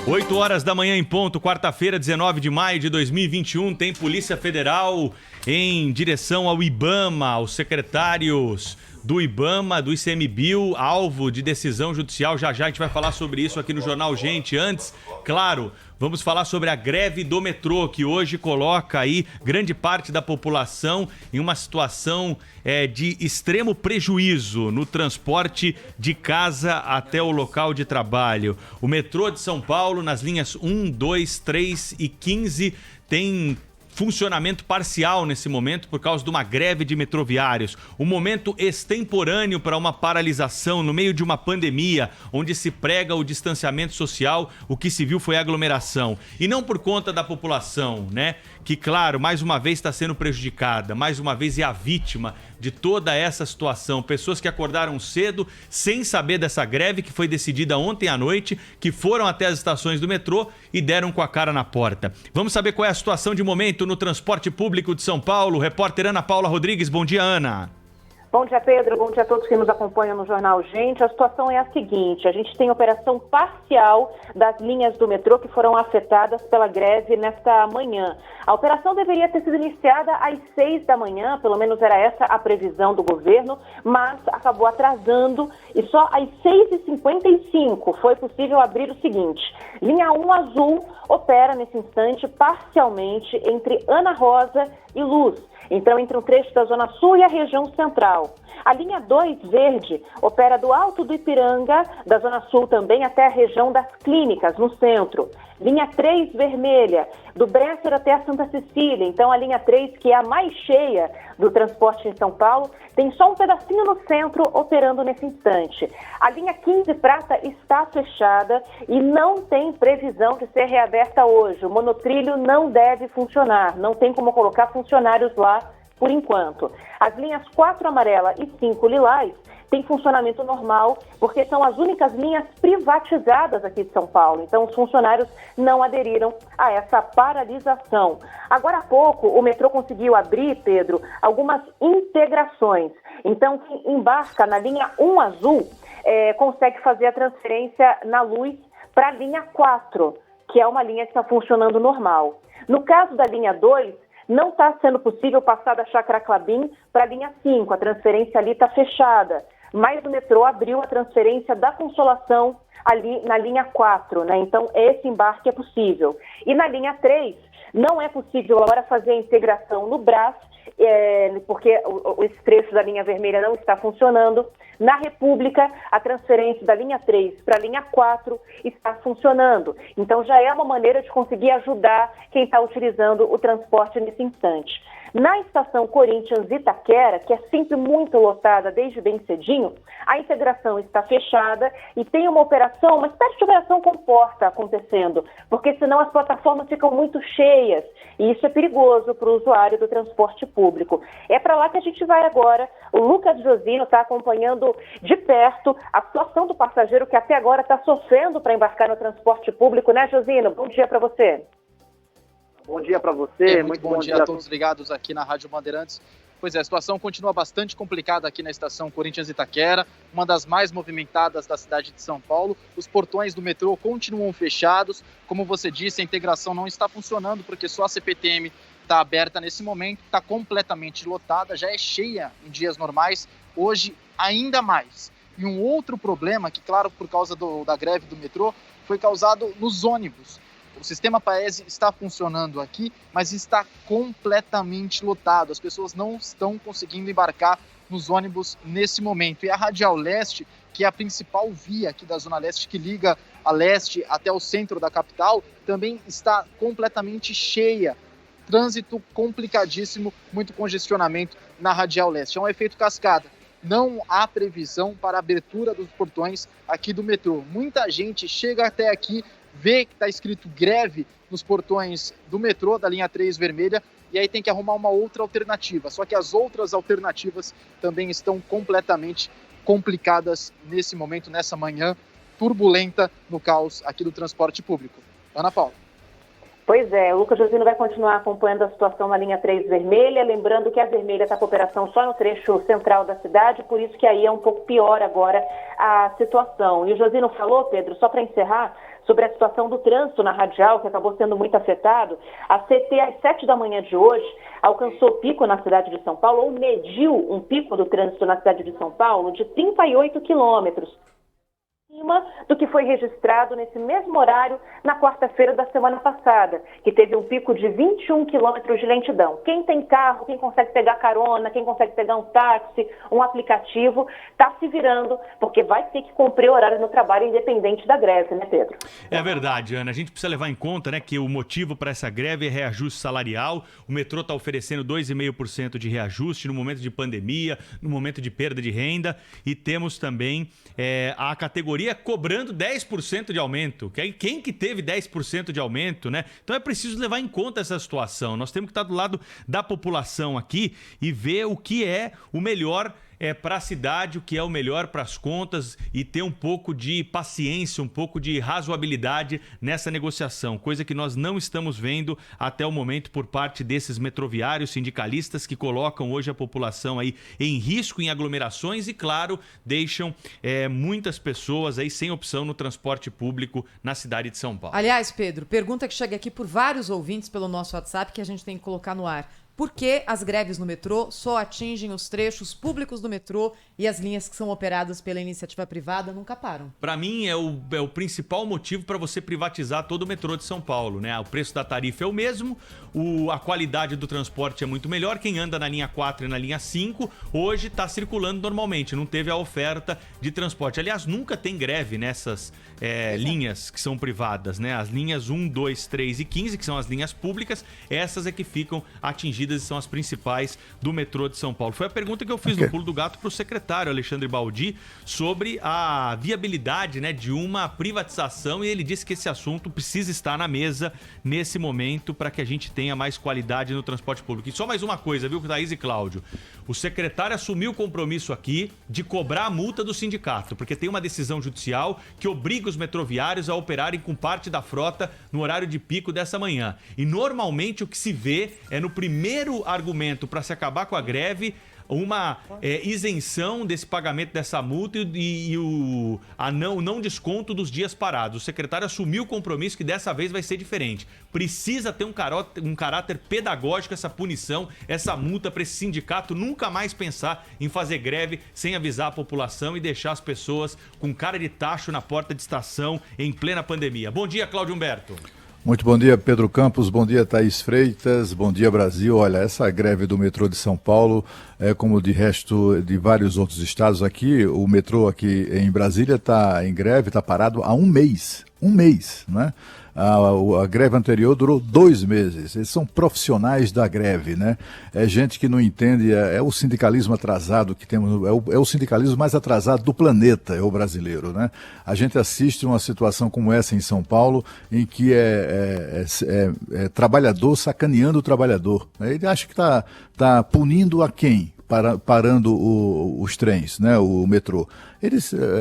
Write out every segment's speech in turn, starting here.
8 horas da manhã em ponto, quarta-feira, 19 de maio de 2021, tem Polícia Federal em direção ao IBAMA, aos secretários do IBAMA, do ICMBio, alvo de decisão judicial. Já já a gente vai falar sobre isso aqui no Jornal Gente. Antes, claro, vamos falar sobre a greve do metrô, que hoje coloca aí grande parte da população em uma situação de extremo prejuízo no transporte de casa até o local de trabalho. O metrô de São Paulo, nas linhas 1, 2, 3 e 15, tem funcionamento parcial nesse momento por causa de uma greve de metroviários. Um momento extemporâneo para uma paralisação no meio de uma pandemia, onde se prega o distanciamento social, o que se viu foi aglomeração. E não por conta da população, né? Que, claro, mais uma vez está sendo prejudicada, mais uma vez é a vítima de toda essa situação. Pessoas que acordaram cedo, sem saber dessa greve que foi decidida ontem à noite, que foram até as estações do metrô e deram com a cara na porta. Vamos saber qual é a situação de momento no transporte público de São Paulo. Repórter Ana Paula Rodrigues. Bom dia, Ana. Bom dia, Pedro. Bom dia a todos que nos acompanham no Jornal Gente. A situação é a seguinte: a gente tem operação parcial das linhas do metrô que foram afetadas pela greve nesta manhã. A operação deveria ter sido iniciada às 6 da manhã, pelo menos era essa a previsão do governo, mas acabou atrasando e só às 6h55 foi possível abrir o seguinte: linha 1 azul opera nesse instante parcialmente entre Ana Rosa e Luz. Então, entre um trecho da Zona Sul e a região central. A linha 2 verde opera do Alto do Ipiranga, da Zona Sul também, até a região das Clínicas, no centro. Linha 3 vermelha, do Bresser até a Santa Cecília. Então, a linha 3, que é a mais cheia do transporte em São Paulo, tem só um pedacinho no centro operando nesse instante. A linha 15 prata está fechada e não tem previsão de ser reaberta hoje. O monotrilho não deve funcionar, não tem como colocar funcionários lá por enquanto. As linhas 4 amarela e 5 lilás têm funcionamento normal, porque são as únicas linhas privatizadas aqui de São Paulo. Então, os funcionários não aderiram a essa paralisação. Agora há pouco, o metrô conseguiu abrir, Pedro, algumas integrações. Então, quem embarca na linha 1 azul consegue fazer a transferência na Luz para a linha 4, que é uma linha que está funcionando normal. No caso da linha 2, não está sendo possível passar da Chácara Klabin para a linha 5, a transferência ali está fechada. Mas o metrô abriu a transferência da Consolação ali na linha 4, né? Então esse embarque é possível. E na linha 3, não é possível agora fazer a integração no Brás, porque esse trecho da linha vermelha não está funcionando. Na República, a transferência da linha 3 para a linha 4 está funcionando. Então já é uma maneira de conseguir ajudar quem está utilizando o transporte nesse instante. Na estação Corinthians Itaquera, que é sempre muito lotada desde bem cedinho, a integração está fechada e tem uma espécie de operação comporta acontecendo, porque senão as plataformas ficam muito cheias e isso é perigoso para o usuário do transporte público. É para lá que a gente vai agora. O Lucas Josino está acompanhando de perto a situação do passageiro que até agora está sofrendo para embarcar no transporte público, né, Josino? Bom dia para você. Bom dia para você. Muito bom dia a todos ligados aqui na Rádio Bandeirantes. Pois é, a situação continua bastante complicada aqui na estação Corinthians Itaquera, uma das mais movimentadas da cidade de São Paulo. Os portões do metrô continuam fechados. Como você disse, a integração não está funcionando porque só a CPTM está aberta nesse momento, está completamente lotada, já é cheia em dias normais, hoje ainda mais. E um outro problema que, claro, por causa da greve do metrô, foi causado nos ônibus. O sistema Paese está funcionando aqui, mas está completamente lotado. As pessoas não estão conseguindo embarcar nos ônibus nesse momento. E a Radial Leste, que é a principal via aqui da Zona Leste, que liga a leste até o centro da capital, também está completamente cheia. Trânsito complicadíssimo, muito congestionamento na Radial Leste. É um efeito cascada. Não há previsão para a abertura dos portões aqui do metrô. Muita gente chega até aqui, vê que está escrito greve nos portões do metrô, da linha 3 vermelha, e aí tem que arrumar uma outra alternativa. Só que as outras alternativas também estão completamente complicadas nesse momento, nessa manhã turbulenta no caos aqui do transporte público. Ana Paula. Pois é, o Lucas Josino vai continuar acompanhando a situação na linha 3 vermelha, lembrando que a vermelha está com operação só no trecho central da cidade, por isso que aí é um pouco pior agora a situação. E o Josino falou, Pedro, só para encerrar, sobre a situação do trânsito na Radial, que acabou sendo muito afetado. A CT, às 7 da manhã de hoje, alcançou pico na cidade de São Paulo, ou mediu um pico do trânsito na cidade de São Paulo de 38 quilômetros, acima do que foi registrado nesse mesmo horário na quarta-feira da semana passada, que teve um pico de 21 quilômetros de lentidão. Quem tem carro, quem consegue pegar carona, quem consegue pegar um táxi, um aplicativo, está se virando, porque vai ter que cumprir o horário no trabalho independente da greve, né, Pedro? É verdade, Ana. A gente precisa levar em conta, né, que o motivo para essa greve é reajuste salarial. O metrô está oferecendo 2,5% de reajuste no momento de pandemia, no momento de perda de renda, e temos também a categoria cobrando 10% de aumento. Quem que teve 10% de aumento, né? Então é preciso levar em conta essa situação. Nós temos que estar do lado da população aqui e ver o que é o melhor para a cidade, o que é o melhor para as contas e ter um pouco de paciência, um pouco de razoabilidade nessa negociação, coisa que nós não estamos vendo até o momento por parte desses metroviários sindicalistas que colocam hoje a população aí em risco em aglomerações e, claro, deixam muitas pessoas aí sem opção no transporte público na cidade de São Paulo. Aliás, Pedro, pergunta que chega aqui por vários ouvintes pelo nosso WhatsApp que a gente tem que colocar no ar. Por que as greves no metrô só atingem os trechos públicos do metrô e as linhas que são operadas pela iniciativa privada nunca param? Para mim, é o principal motivo para você privatizar todo o metrô de São Paulo, né? O preço da tarifa é o mesmo, a qualidade do transporte é muito melhor. Quem anda na linha 4 e na linha 5 hoje está circulando normalmente, não teve a oferta de transporte. Aliás, nunca tem greve nessas linhas que são privadas, né? As linhas 1, 2, 3 e 15, que são as linhas públicas, essas é que ficam atingidas e são as principais do metrô de São Paulo. Foi a pergunta que eu fiz no Pulo do Gato para o secretário Alexandre Baldi sobre a viabilidade, né, de uma privatização, e ele disse que esse assunto precisa estar na mesa nesse momento para que a gente tenha mais qualidade no transporte público. E só mais uma coisa, viu, Thaís e Cláudio? O secretário assumiu o compromisso aqui de cobrar a multa do sindicato, porque tem uma decisão judicial que obriga os metroviários a operarem com parte da frota no horário de pico dessa manhã. E normalmente o que se vê é no primeiro argumento para se acabar com a greve, uma isenção desse pagamento dessa multa e o não desconto dos dias parados. O secretário assumiu o compromisso que dessa vez vai ser diferente. Precisa ter um caráter pedagógico essa punição, essa multa para esse sindicato nunca mais pensar em fazer greve sem avisar a população e deixar as pessoas com cara de tacho na porta de estação em plena pandemia. Bom dia, Cláudio Humberto. Muito bom dia, Pedro Campos, bom dia, Thaís Freitas, bom dia, Brasil. Olha, essa greve do metrô de São Paulo, como de resto de vários outros estados aqui, o metrô aqui em Brasília está em greve, está parado há um mês, né? A greve anterior durou 2 meses. Eles são profissionais da greve, né? É gente que não entende, é o sindicalismo atrasado que temos, é o sindicalismo mais atrasado do planeta, é o brasileiro, né? A gente assiste uma situação como essa em São Paulo, em que é trabalhador sacaneando o trabalhador. Ele acha que tá punindo a quem? Parando os trens, né, o metrô.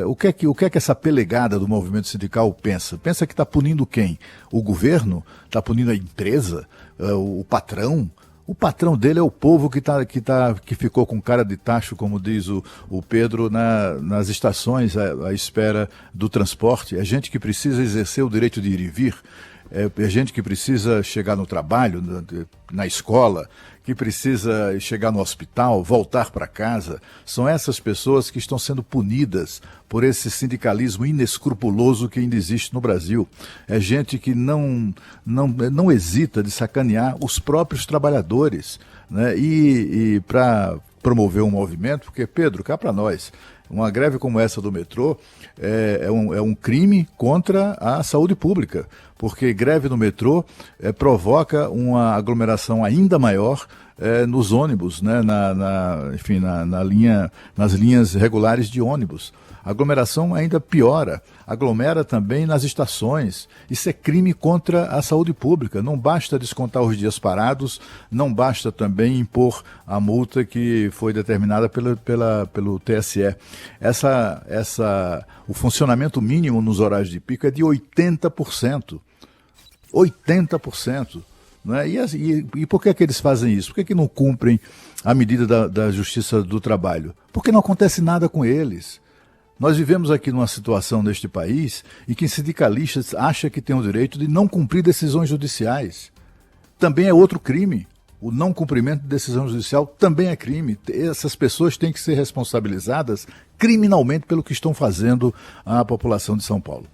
O que é que essa pelegada do movimento sindical pensa? Pensa que está punindo quem? O governo? Está punindo a empresa? O patrão? O patrão dele é o povo que ficou com cara de tacho, como diz o Pedro, nas estações à espera do transporte. É gente que precisa exercer o direito de ir e vir. É gente que precisa chegar no trabalho, na escola, que precisa chegar no hospital, voltar para casa. São essas pessoas que estão sendo punidas por esse sindicalismo inescrupuloso que ainda existe no Brasil. É gente que não hesita de sacanear os próprios trabalhadores, né? E para promover um movimento, porque, Pedro, cá para nós, uma greve como essa do metrô é um crime contra a saúde pública, porque greve no metrô provoca uma aglomeração ainda maior nos ônibus, né? Nas linhas regulares de ônibus. A aglomeração ainda piora, aglomera também nas estações. Isso é crime contra a saúde pública. Não basta descontar os dias parados, não basta também impor a multa que foi determinada pelo TSE. O funcionamento mínimo nos horários de pico é de 80%. 80%. Né? E por que eles fazem isso? Por que não cumprem a medida da Justiça do Trabalho? Porque não acontece nada com eles. Nós vivemos aqui numa situação neste país em que sindicalistas acham que têm o direito de não cumprir decisões judiciais. Também é outro crime. O não cumprimento de decisão judicial também é crime. Essas pessoas têm que ser responsabilizadas criminalmente pelo que estão fazendo à população de São Paulo.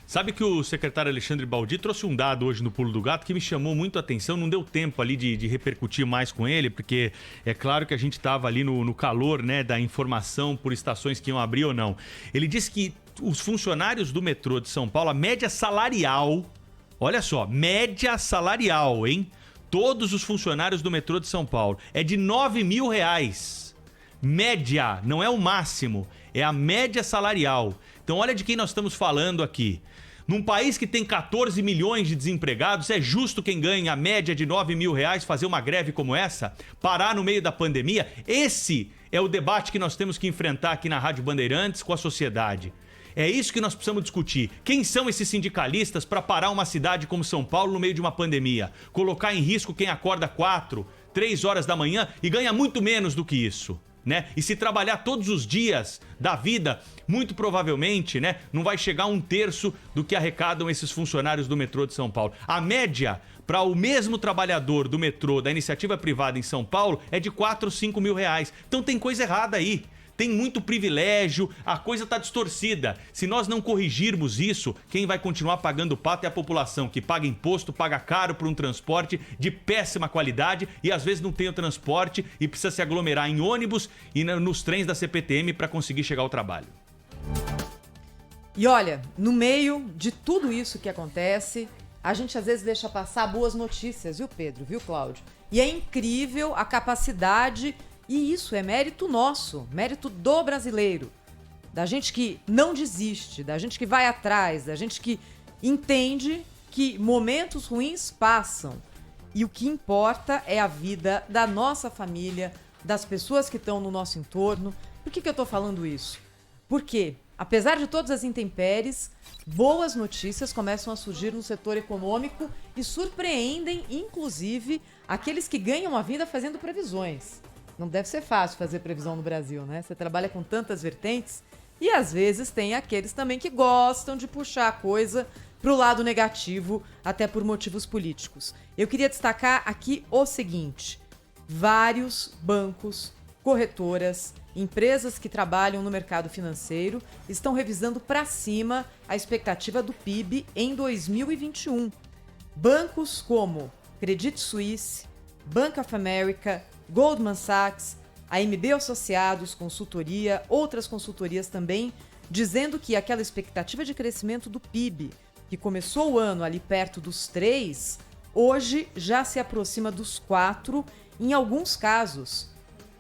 Sabe que o secretário Alexandre Baldi trouxe um dado hoje no Pulo do Gato que me chamou muito a atenção, não deu tempo ali de repercutir mais com ele, porque é claro que a gente estava ali no calor, né, da informação por estações que iam abrir ou não. Ele disse que os funcionários do metrô de São Paulo, a média salarial, olha só, média salarial, hein? Todos os funcionários do metrô de São Paulo é de R$9 mil. Média, não é o máximo, é a média salarial. Então olha de quem nós estamos falando aqui. Num país que tem 14 milhões de desempregados, é justo quem ganha a média de R$9 mil fazer uma greve como essa? Parar no meio da pandemia? Esse é o debate que nós temos que enfrentar aqui na Rádio Bandeirantes com a sociedade. É isso que nós precisamos discutir. Quem são esses sindicalistas para parar uma cidade como São Paulo no meio de uma pandemia? Colocar em risco quem acorda 4, 3 horas da manhã e ganha muito menos do que isso, né? E se trabalhar todos os dias da vida, muito provavelmente, né, não vai chegar a 1/3 do que arrecadam esses funcionários do metrô de São Paulo. A média para o mesmo trabalhador do metrô da iniciativa privada em São Paulo é de R$4, R$5 mil. Então tem coisa errada aí. Tem muito privilégio, a coisa está distorcida. Se nós não corrigirmos isso, quem vai continuar pagando o pato é a população, que paga imposto, paga caro por um transporte de péssima qualidade e às vezes não tem o transporte e precisa se aglomerar em ônibus e nos trens da CPTM para conseguir chegar ao trabalho. E olha, no meio de tudo isso que acontece, a gente às vezes deixa passar boas notícias, viu, Pedro? Viu, Cláudio? E é incrível a capacidade. E isso é mérito nosso, mérito do brasileiro, da gente que não desiste, da gente que vai atrás, da gente que entende que momentos ruins passam. E o que importa é a vida da nossa família, das pessoas que estão no nosso entorno. Por que eu estou falando isso? Porque, apesar de todas as intempéries, boas notícias começam a surgir no setor econômico e surpreendem, inclusive, aqueles que ganham a vida fazendo previsões. Não deve ser fácil fazer previsão no Brasil, né? Você trabalha com tantas vertentes e às vezes tem aqueles também que gostam de puxar a coisa para o lado negativo, até por motivos políticos. Eu queria destacar aqui o seguinte: vários bancos, corretoras, empresas que trabalham no mercado financeiro estão revisando para cima a expectativa do PIB em 2021. Bancos como Credit Suisse, Bank of America, Goldman Sachs, a MB Associados, consultoria, outras consultorias também, dizendo que aquela expectativa de crescimento do PIB, que começou o ano ali perto dos 3, hoje já se aproxima dos 4, em alguns casos,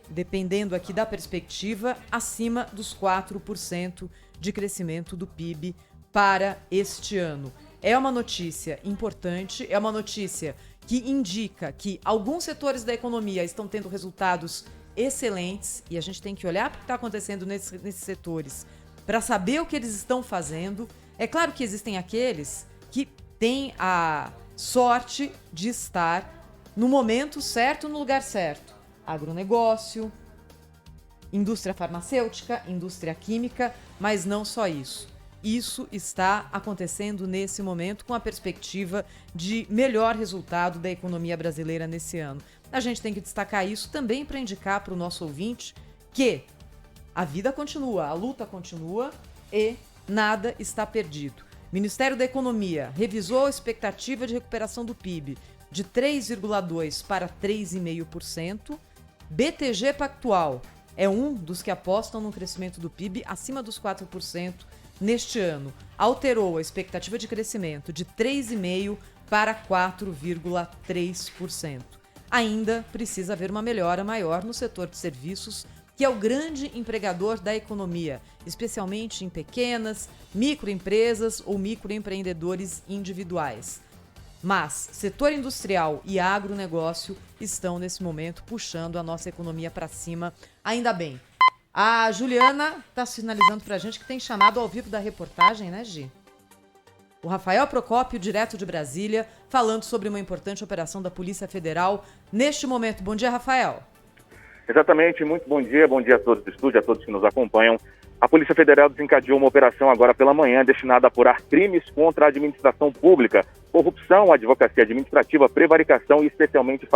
dependendo aqui da perspectiva, acima dos 4% de crescimento do PIB para este ano. É uma notícia importante, é uma notícia que indica que alguns setores da economia estão tendo resultados excelentes e a gente tem que olhar para o que está acontecendo nesses setores para saber o que eles estão fazendo. É claro que existem aqueles que têm a sorte de estar no momento certo, no lugar certo. Agronegócio, indústria farmacêutica, indústria química, mas não só isso. Isso está acontecendo nesse momento com a perspectiva de melhor resultado da economia brasileira nesse ano. A gente tem que destacar isso também para indicar para o nosso ouvinte que a vida continua, a luta continua e nada está perdido. O Ministério da Economia revisou a expectativa de recuperação do PIB de 3,2% para 3,5%. BTG Pactual é um dos que apostam no crescimento do PIB acima dos 4%. Neste ano, alterou a expectativa de crescimento de 3,5% para 4,3%. Ainda precisa haver uma melhora maior no setor de serviços, que é o grande empregador da economia, especialmente em pequenas, microempresas ou microempreendedores individuais. Mas setor industrial e agronegócio estão, nesse momento, puxando a nossa economia para cima, ainda bem. A Juliana está sinalizando para a gente que tem chamado ao vivo da reportagem, né, Gi? O Rafael Procópio, direto de Brasília, falando sobre uma importante operação da Polícia Federal neste momento. Bom dia, Rafael. Exatamente, muito bom dia a todos do estúdio, a todos que nos acompanham. A Polícia Federal desencadeou uma operação agora pela manhã destinada a apurar crimes contra a administração pública, corrupção, advocacia administrativa, prevaricação e especialmente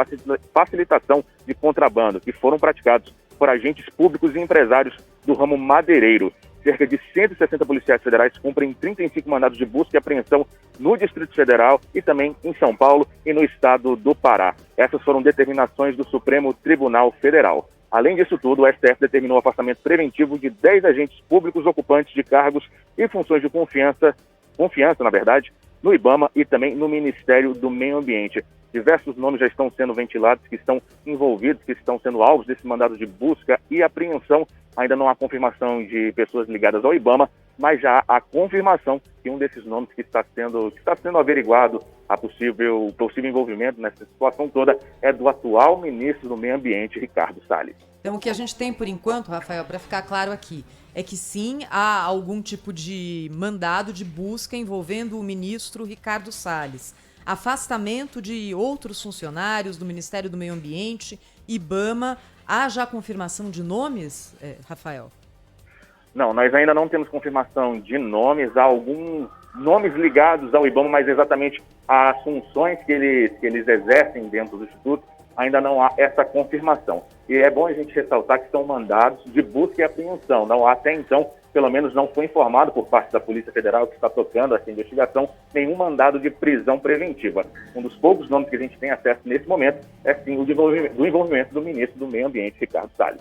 facilitação de contrabando, que foram praticados por agentes públicos e empresários do ramo madeireiro. Cerca de 160 policiais federais cumprem 35 mandados de busca e apreensão no Distrito Federal e também em São Paulo e no estado do Pará. Essas foram determinações do Supremo Tribunal Federal. Além disso tudo, o STF determinou o afastamento preventivo de 10 agentes públicos ocupantes de cargos e funções de confiança, no IBAMA e também no Ministério do Meio Ambiente. Diversos nomes já estão sendo ventilados, que estão envolvidos, que estão sendo alvos desse mandado de busca e apreensão. Ainda não há confirmação de pessoas ligadas ao IBAMA, mas já há confirmação que um desses nomes que está sendo averiguado a possível envolvimento nessa situação toda é do atual ministro do Meio Ambiente, Ricardo Salles. Então, o que a gente tem por enquanto, Rafael, para ficar claro aqui, é que sim, há algum tipo de mandado de busca envolvendo o ministro Ricardo Salles. Afastamento de outros funcionários do Ministério do Meio Ambiente, IBAMA. Há já confirmação de nomes, Rafael? Não, nós ainda não temos confirmação de nomes. Há alguns nomes ligados ao IBAMA, mas exatamente as funções que eles exercem dentro do Instituto, ainda não há essa confirmação. E é bom a gente ressaltar que são mandados de busca e apreensão. Não há até então, pelo menos não foi informado por parte da Polícia Federal que está tocando essa investigação, nenhum mandado de prisão preventiva. Um dos poucos nomes que a gente tem acesso nesse momento é sim o do envolvimento do ministro do Meio Ambiente, Ricardo Salles.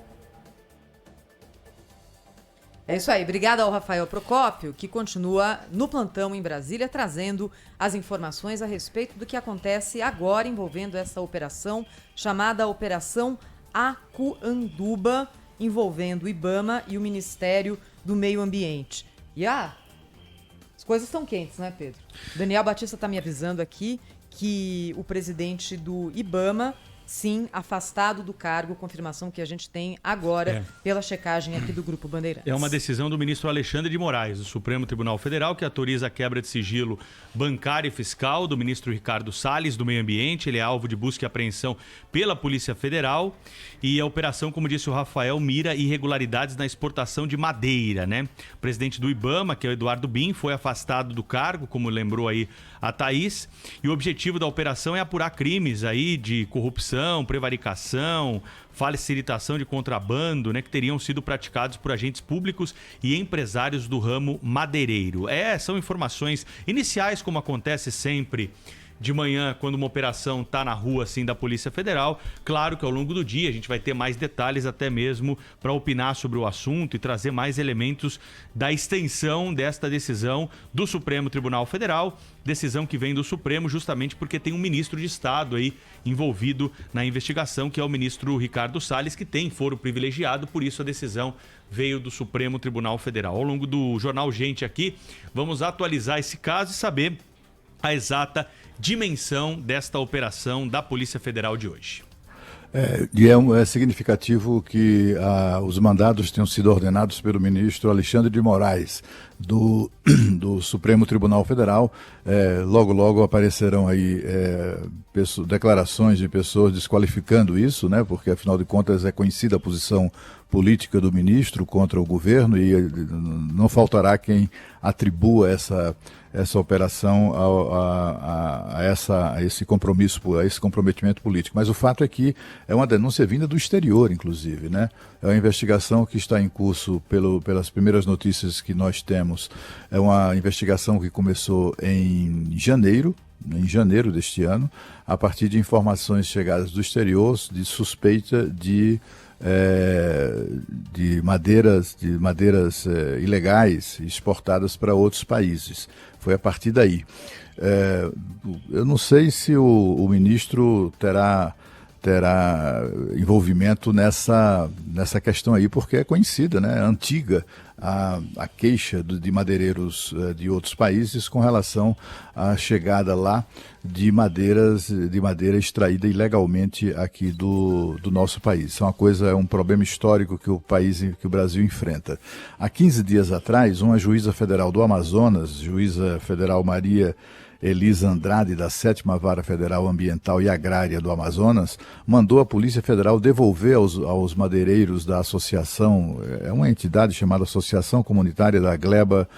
É isso aí. Obrigada ao Rafael Procópio, que continua no plantão em Brasília, trazendo as informações a respeito do que acontece agora envolvendo essa operação chamada Operação Acuanduba, envolvendo o IBAMA e o Ministério do Meio Ambiente. E as coisas estão quentes, né, Pedro? Daniel Batista está me avisando aqui que o presidente do IBAMA, sim, afastado do cargo, confirmação que a gente tem agora pela checagem aqui do Grupo Bandeirantes. É uma decisão do ministro Alexandre de Moraes, do Supremo Tribunal Federal, que autoriza a quebra de sigilo bancário e fiscal do ministro Ricardo Salles, do Meio Ambiente. Ele é alvo de busca e apreensão pela Polícia Federal. E a operação, como disse o Rafael, mira irregularidades na exportação de madeira, né? O presidente do IBAMA, que é o Eduardo Bin, foi afastado do cargo, como lembrou aí a Thaís. E o objetivo da operação é apurar crimes aí de corrupção, prevaricação, facilitação de contrabando, né, que teriam sido praticados por agentes públicos e empresários do ramo madeireiro. São informações iniciais, como acontece sempre de manhã, quando uma operação está na rua assim da Polícia Federal. Claro que ao longo do dia a gente vai ter mais detalhes até mesmo para opinar sobre o assunto e trazer mais elementos da extensão desta decisão do Supremo Tribunal Federal, decisão que vem do Supremo justamente porque tem um ministro de Estado aí envolvido na investigação, que é o ministro Ricardo Salles, que tem foro privilegiado, por isso a decisão veio do Supremo Tribunal Federal. Ao longo do Jornal Gente aqui, vamos atualizar esse caso e saber a exata dimensão desta operação da Polícia Federal de hoje. É significativo que os mandados tenham sido ordenados pelo ministro Alexandre de Moraes, do Supremo Tribunal Federal. Logo aparecerão aí declarações de pessoas desqualificando isso, né? Porque afinal de contas é conhecida a posição política do ministro contra o governo e não faltará quem atribua essa operação a esse compromisso, a esse comprometimento político. Mas o fato é que é uma denúncia vinda do exterior, inclusive, né? É uma investigação que está em curso pelas primeiras notícias que nós temos. É uma investigação que começou em janeiro deste ano, a partir de informações chegadas do exterior de suspeita de madeiras ilegais exportadas para outros países. Foi a partir daí. Eu não sei se o ministro terá envolvimento nessa questão aí, porque é conhecida, né? É antiga a queixa de madeireiros de outros países com relação à chegada lá de madeira extraída ilegalmente aqui do nosso país. Isso é um problema histórico que o Brasil enfrenta. Há 15 dias atrás, uma juíza federal do Amazonas, juíza federal Maria Elisa Andrade, da 7ª Vara Federal Ambiental e Agrária do Amazonas, mandou a Polícia Federal devolver aos madeireiros da associação, é uma entidade chamada Associação Comunitária da Gleba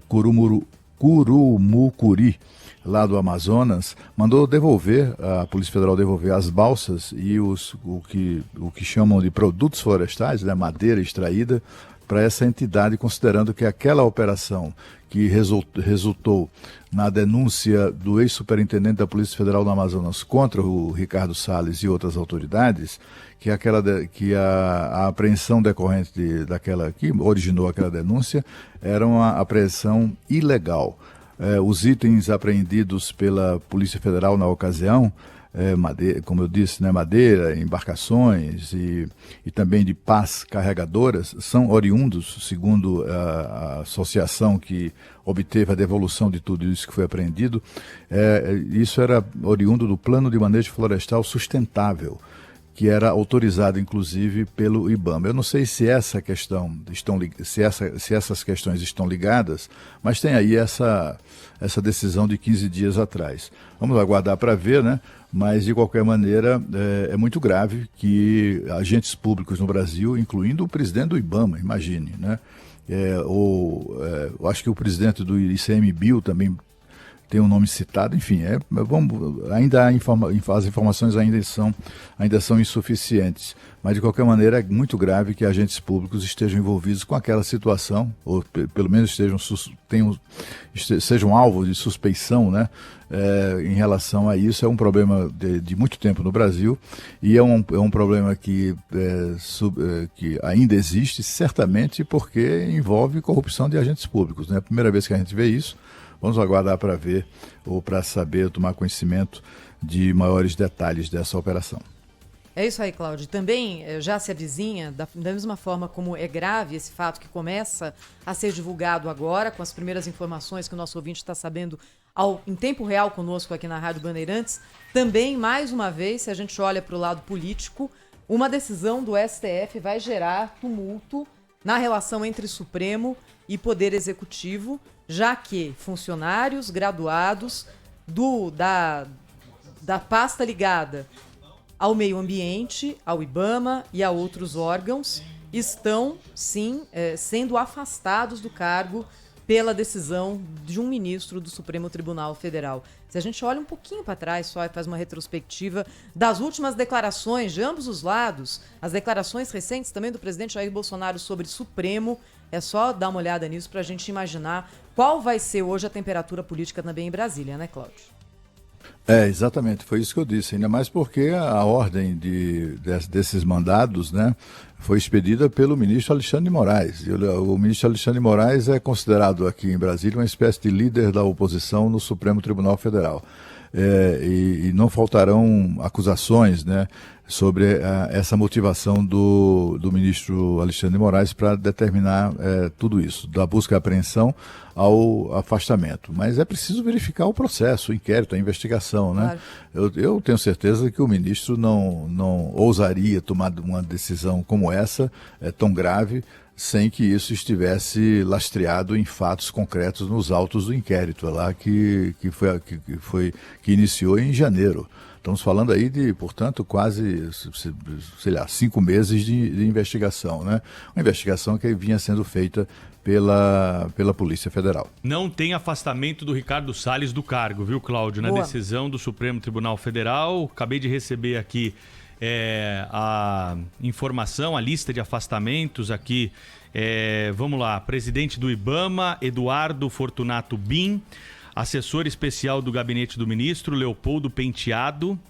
Curumucuri, lá do Amazonas, mandou devolver, a Polícia Federal devolver as balsas e o que chamam de produtos florestais, né, madeira extraída, para essa entidade, considerando que aquela operação que resultou na denúncia do ex-superintendente da Polícia Federal do Amazonas contra o Ricardo Salles e outras autoridades, que a apreensão decorrente daquela que originou aquela denúncia era uma apreensão ilegal. Os itens apreendidos pela Polícia Federal na ocasião, madeira, como eu disse, né, madeira, embarcações e também de pás carregadoras, são oriundos, segundo a associação que obteve a devolução de tudo isso que foi apreendido, isso era oriundo do Plano de Manejo Florestal Sustentável, que era autorizado, inclusive, pelo IBAMA. Eu não sei se essa questão se essas questões estão ligadas, mas tem aí essa decisão de 15 dias atrás. Vamos aguardar para ver, né? Mas, de qualquer maneira, é muito grave que agentes públicos no Brasil, incluindo o presidente do IBAMA, imagine, né? Eu acho que o presidente do ICMBio também tem um nome citado, enfim, as informações ainda são insuficientes, mas de qualquer maneira é muito grave que agentes públicos estejam envolvidos com aquela situação, ou pelo menos sejam alvo de suspeição, né? Em relação a isso. É um problema de muito tempo no Brasil e é um problema que ainda existe, certamente porque envolve corrupção de agentes públicos, né? É a primeira vez que a gente vê isso. Vamos aguardar para ver ou para saber, tomar conhecimento de maiores detalhes dessa operação. É isso aí, Cláudio. Também já se avizinha, da mesma forma como é grave esse fato que começa a ser divulgado agora, com as primeiras informações que o nosso ouvinte está sabendo em tempo real conosco aqui na Rádio Bandeirantes, também, mais uma vez, se a gente olha para o lado político, uma decisão do STF vai gerar tumulto na relação entre Supremo e Poder Executivo, já que funcionários graduados da pasta ligada ao meio ambiente, ao IBAMA e a outros órgãos estão, sim, sendo afastados do cargo pela decisão de um ministro do Supremo Tribunal Federal. Se a gente olha um pouquinho para trás, só faz uma retrospectiva das últimas declarações de ambos os lados, as declarações recentes também do presidente Jair Bolsonaro sobre Supremo, é só dar uma olhada nisso para a gente imaginar qual vai ser hoje a temperatura política também em Brasília, né, Cláudio? Exatamente, foi isso que eu disse, ainda mais porque a ordem desses mandados, né, foi expedida pelo ministro Alexandre de Moraes. E o ministro Alexandre de Moraes é considerado aqui em Brasília uma espécie de líder da oposição no Supremo Tribunal Federal. E não faltarão acusações, né, sobre essa motivação do ministro Alexandre de Moraes para determinar tudo isso, da busca e apreensão ao afastamento. Mas é preciso verificar o processo, o inquérito, a investigação, né? Claro. Eu tenho certeza que o ministro não ousaria tomar uma decisão como essa, tão grave, sem que isso estivesse lastreado em fatos concretos nos autos do inquérito lá que iniciou em janeiro. Estamos falando aí de, portanto, quase, 5 meses de investigação, né? Uma investigação que vinha sendo feita pela Polícia Federal. Não tem afastamento do Ricardo Salles do cargo, viu, Cláudio? Na decisão do Supremo Tribunal Federal, acabei de receber aqui a informação, a lista de afastamentos aqui. Vamos lá, presidente do IBAMA, Eduardo Fortunato Bin, assessor especial do gabinete do ministro, Leopoldo Penteado.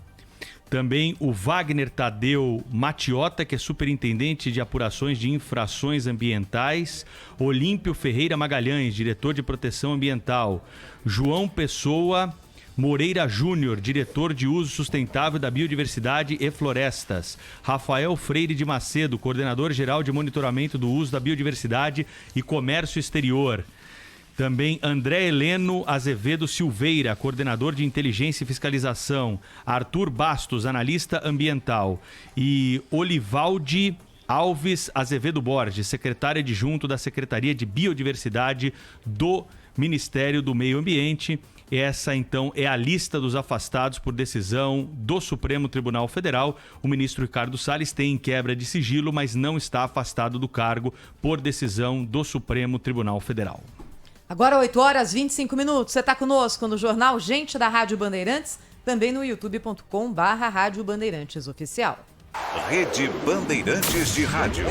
Também o Wagner Tadeu Matiota, que é superintendente de apurações de infrações ambientais. Olímpio Ferreira Magalhães, diretor de proteção ambiental. João Pessoa Moreira Júnior, diretor de uso sustentável da biodiversidade e florestas. Rafael Freire de Macedo, coordenador geral de monitoramento do uso da biodiversidade e comércio exterior. Também André Heleno Azevedo Silveira, coordenador de inteligência e fiscalização. Arthur Bastos, analista ambiental. E Olivaldi Alves Azevedo Borges, secretário adjunto da Secretaria de Biodiversidade do Ministério do Meio Ambiente. Essa, então, é a lista dos afastados por decisão do Supremo Tribunal Federal. O ministro Ricardo Salles tem quebra de sigilo, mas não está afastado do cargo por decisão do Supremo Tribunal Federal. Agora 8h25. Você está conosco no Jornal Gente da Rádio Bandeirantes, também no youtube.com/Rádio Bandeirantes Oficial. Rede Bandeirantes de Rádio.